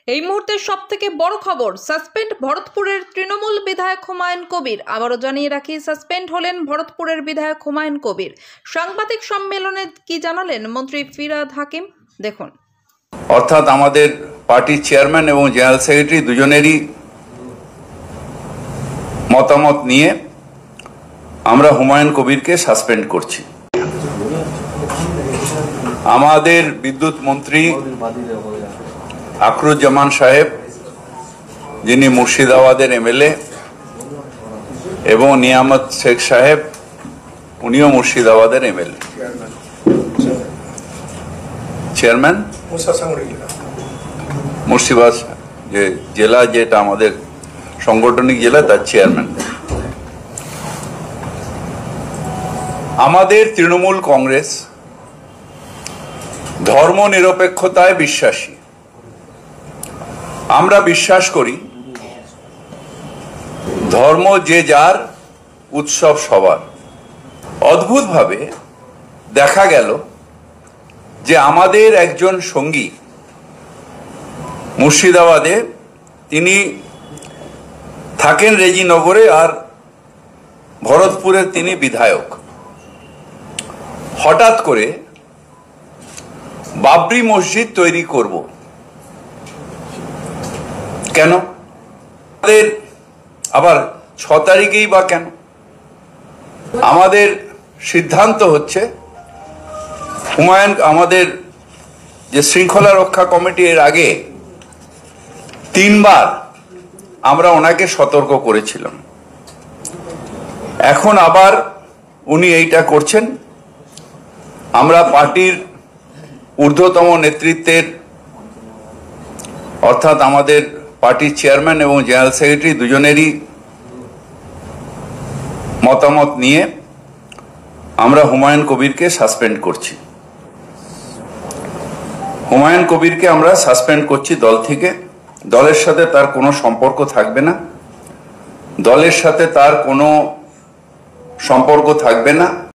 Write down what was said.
এই মুহূর্তে সবথেকে বড় খবর, সাসপেন্ড ভরতপুরের তৃণমূল বিধায়ক হুমায়ুন কবির। আবারও জানিয়ে রাখি, সাসপেন্ড হলেন ভরতপুরের বিধায়ক হুমায়ুন কবির। সাংবাদিক সম্মেলনে কি জানালেন মন্ত্রী ফিরহাদ হাকিম, দেখুন। অর্থাৎ আমাদের পার্টির চেয়ারম্যান এবং জেনারেল সেক্রেটারি দুজনেরই মতামত নিয়ে আমরা হুমায়ুন কবিরকে সাসপেন্ড করছি। আমাদের বিদ্যুৎ মন্ত্রী আকরুজ্জামান সাহেব, যিনি মুর্শিদাবাদের এমএলএ, এবং নিয়ামত শেখ সাহেব, উনিও মুর্শিদাবাদের এমএলএ, চেয়ারম্যান মুর্শিদাবাদ যে জেলা, যেটা আমাদের সাংগঠনিক জেলা, তার চেয়ারম্যান। আমাদের তৃণমূল কংগ্রেস ধর্ম নিরপেক্ষতায় বিশ্বাসী। আমরা বিশ্বাস করি ধর্ম যে যার, উৎসব সবার। অদ্ভুতভাবে দেখা গেল যে আমাদের একজন সঙ্গী মুর্শিদাবাদে, তিনি থাকেন রেজিনগরে, আর ভরতপুরের তিনি বিধায়ক, হঠাৎ করে বাবরি মসজিদ তৈরি করব কেন? আমাদের আবার 6 তারিখেই বা কেন? আমাদের সিদ্ধান্ত হচ্ছে হুমায়ুন, আমাদের যে শৃঙ্খলা রক্ষা কমিটি, এর আগে 3 বার আমরা ওনাকে সতর্ক করেছিলাম। এখন আবার উনি এইটা করছেন। আমরা পার্টির ঊর্ধ্বতম নেতৃত্বের, অর্থাৎ আমাদের পার্টির চেয়ারম্যান এবং জেনারেল সেক্রেটারি দুজনেরই মতামত নিয়ে আমরা হুমায়ুন কবিরকে সাসপেন্ড করছি। হুমায়ুন কবিরকে আমরা সাসপেন্ড করছি দল থেকে। দলের সাথে তার কোনো সম্পর্ক থাকবে না, দলের সাথে তার কোনো সম্পর্ক থাকবে না।